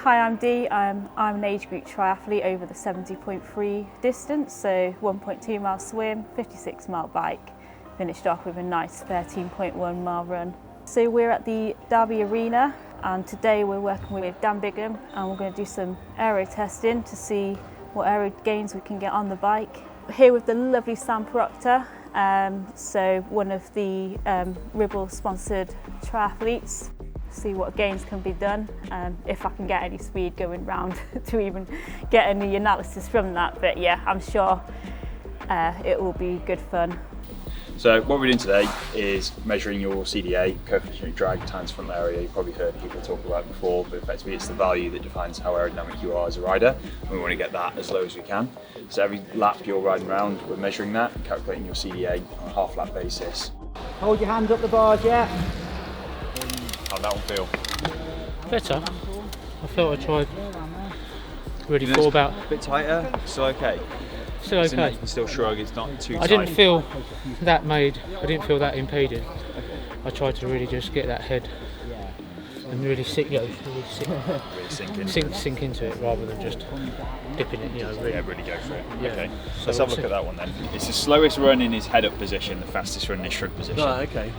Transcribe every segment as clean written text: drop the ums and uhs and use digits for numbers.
Hi, I'm Dee. I'm an age group triathlete over the 70.3 distance, so 1.2 mile swim, 56 mile bike. Finished off with a nice 13.1 mile run. So we're at the Derby Arena, and today we're working with Dan Bigham, and we're going to do some aero testing to see what aero gains we can get on the bike. We're here with the lovely Sam Proctor, so one of the Ribble sponsored triathletes. See what gains can be done, if I can get any speed going round to even get any analysis from that. But yeah, I'm sure it will be good fun. So what we're doing today is measuring your CDA, coefficient of drag times front area. You've probably heard people talk about it before, but effectively it's the value that defines how aerodynamic you are as a rider. And we want to get that as low as we can. So every lap you're riding around, we're measuring that, calculating your CDA on a half lap basis. Hold your hand up the bars, yeah. How'd that one feel? Better. I felt I tried really for about. A bit tighter, still okay? Still okay. You can still shrug, it's not too tight. I didn't feel that impeded. I tried to really just get that head and really sink into it rather than just dipping it, really. Yeah, really go for it. Yeah. Okay, So let's have a look at that one then. It's the slowest run in his head up position, the fastest run in his shrug position. Oh, okay.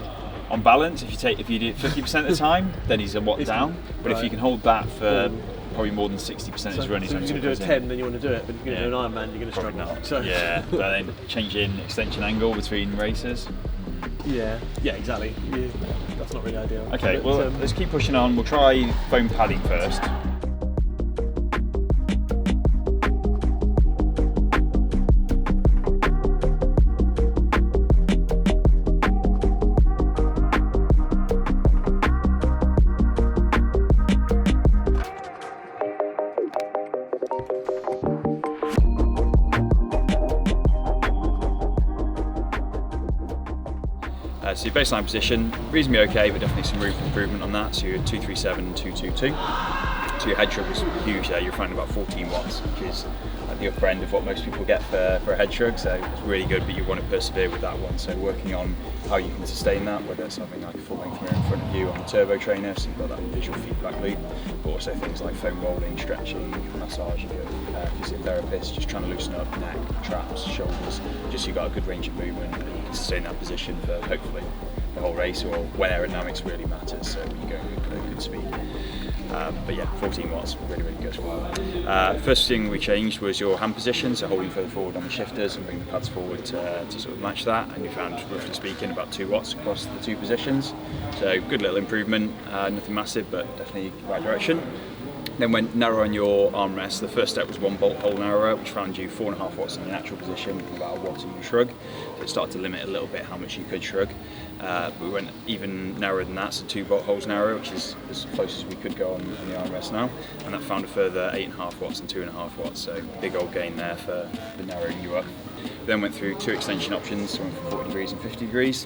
On balance, if you do it 50% of the time, then he's a watt down. But if you can hold that for probably more than 60% of his run, so if you're going to do a 10, then you want to do it. But if you're going to do an Ironman, you're going to struggle. Not. So. Yeah, but then changing extension angle between races. Yeah, exactly. Yeah, that's not really ideal. Okay, but, well, let's keep pushing on. We'll try foam padding first. So your baseline position, reasonably okay, but definitely some room for improvement on that. So you're 237 and 222. So your head shrug was huge there. You're finding about 14 watts, which is at the upper end of what most people get for a head shrug. So it's really good, but you want to persevere with that one. So working on how you can sustain that, whether it's something like a full length mirror in front of you on the turbo trainer, so you've got that visual feedback loop, but also things like foam rolling, stretching, massage, physiotherapist, just trying to loosen up neck, traps, shoulders, just so you've got a good range of movement and you can sustain that position for hopefully the whole race or when aerodynamics really matters, so when you go at good speed. But yeah, 14 watts, really, really good. First thing we changed was your hand position, so holding further forward on the shifters and bring the pads forward to sort of match that, and we found, roughly speaking, about 2 watts across the two positions. So good little improvement, nothing massive, but definitely the right direction. Then went narrow on your armrest. The first step was 1 bolt hole narrower, which found you 4.5 watts in your natural position, about 1 watt in your shrug. So it started to limit a little bit how much you could shrug. We went even narrower than that, so 2 bolt holes narrower, which is as close as we could go on the armrest now. And that found a further 8.5 watts and 2.5 watts, so big old gain there for narrowing you up. We then went through 2 extension options, one for 40 degrees and 50 degrees.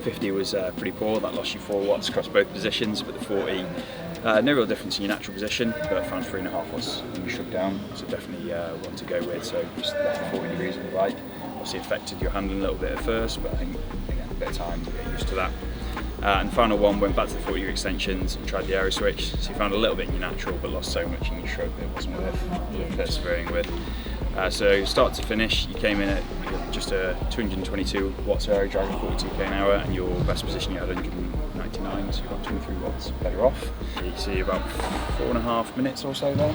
50 was pretty poor, that lost you 4 watts across both positions, but the 40, no real difference in your natural position, but found 3.5 watts when you shrug down, so definitely one to go with. So just left the 40 degrees on the bike. Obviously affected your handling a little bit at first, but I think again, a bit of time to get used to that. And the final one, went back to the 40 degree extensions and tried the aero switch. So you found a little bit in your natural, but lost so much in your shrug that it wasn't worth persevering with. So start to finish, you came in at just a 222 watts aero drag at 42k an hour, and your best position you had 199, so you've got 23 watts better off. You see about 4.5 minutes or so there.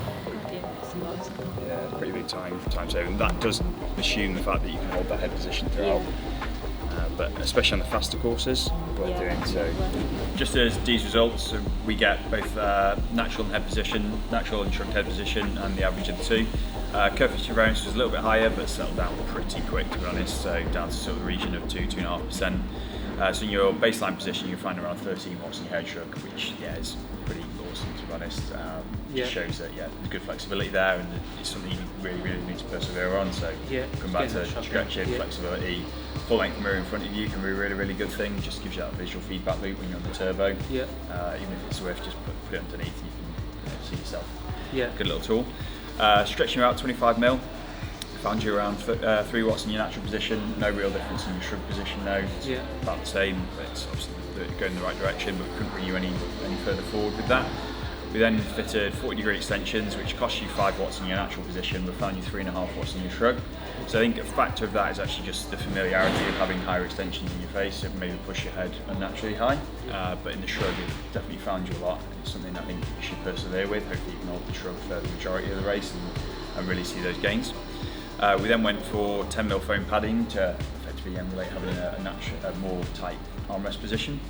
Yeah, pretty big time saving. That does assume the fact that you can hold that head position throughout. But especially on the faster courses, worth doing. So, just as Dee's results, so we get both natural and head position, natural and shrugged head position, and the average of the two. Coefficient of variance was a little bit higher, but settled down pretty quick, to be honest. So down to sort of the region of 2.5%. So in your baseline position, you'll find around 13 watts in your head shrug, which is pretty awesome, to be honest. Just shows that there's good flexibility there, and it's something you really, really need to persevere on. So come back to stretching, flexibility. Full length mirror in front of you can be a really, really good thing. Just gives you that visual feedback loop when you're on the turbo. Even if it's Swift, just put it underneath, you can see yourself. Good little tool. Stretching out 25 mil. Found you around 3 watts in your natural position. No real difference in your shrug position now. It's about the same. It's obviously going in the right direction, but we couldn't bring you any further forward with that. We then fitted 40-degree extensions, which cost you 5 watts in your natural position, but found you 3.5 watts in your shrug. So I think a factor of that is actually just the familiarity of having higher extensions in your face. It maybe push your head unnaturally high, but in the shrug it definitely found you a lot. It's something I think you should persevere with. Hopefully you can hold the shrug for the majority of the race and really see those gains. We then went for 10mm foam padding to effectively emulate having a more tight armrest position.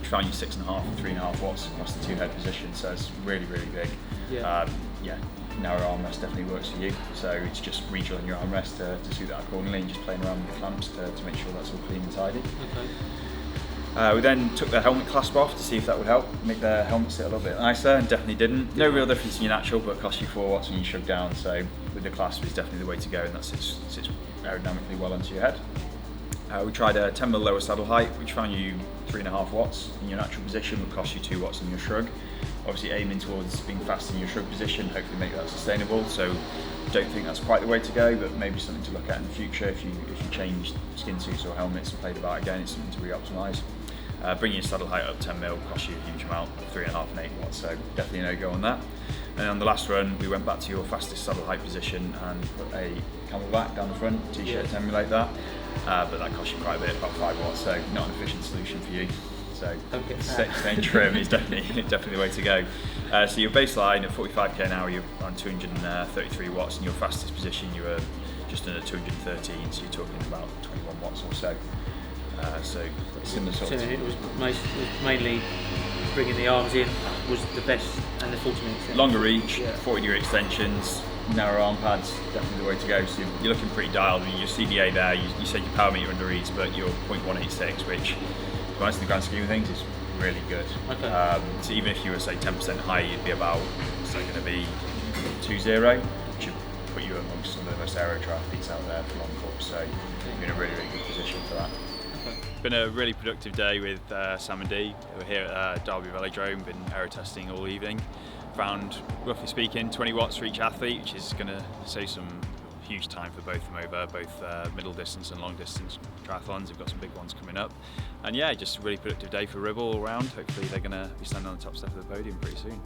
We found you 6.5 and 3.5 watts across the 2 head position, so it's really, really big. Narrow armrest definitely works for you, so it's just redrilling your armrest to suit that accordingly and just playing around with the clamps to make sure that's all clean and tidy. We then took the helmet clasp off to see if that would help make the helmet sit a little bit nicer, and definitely didn't. No real difference in your natural, but it cost you 4 watts when you shrug down, so with the clasp is definitely the way to go, and that sits aerodynamically well onto your head. We tried a 10mm lower saddle height, which found you 3.5 watts in your natural position, but cost you 2 watts in your shrug. Obviously aiming towards being fast in your shrug position, hopefully make that sustainable, so don't think that's quite the way to go, but maybe something to look at in the future if you change skin suits or helmets and played about again, it's something to re-optimise. Bringing your saddle height up 10mm cost you a huge amount, 3.5 and 8 watts, so definitely no go on that. And on the last run, we went back to your fastest saddle height position and put a camelback down the front, t-shirt to emulate that, but that cost you quite a bit, about 5 watts, so not an efficient solution for you. So staying trim is definitely the way to go. So your baseline at 45k an hour, you're on 233 watts, and your fastest position you were just under 213, so you're talking about 21 watts or so. So similar sort of. So it was mainly bringing the arms in was the best, and the 40 minutes. Longer reach, 40-degree extensions, narrow arm pads, definitely the way to go. So you're looking pretty dialed. I mean, your CDA there, you said your power meter under ease, but you're 0.186, which, in the grand scheme of things, is really good. So even if you were say 10% higher, you'd be about, so going to be 2.0, which would put you amongst some of the most aero triathletes out there for long course. So you're in a really, really good position for that. Been a really productive day with Sam and Dee. We're here at Derby Velodrome, been aero testing all evening. Found, roughly speaking, 20 watts for each athlete, which is going to save some huge time for both of them over both middle distance and long distance triathlons. We've got some big ones coming up. And yeah, just a really productive day for Ribble all round. Hopefully they're going to be standing on the top step of the podium pretty soon.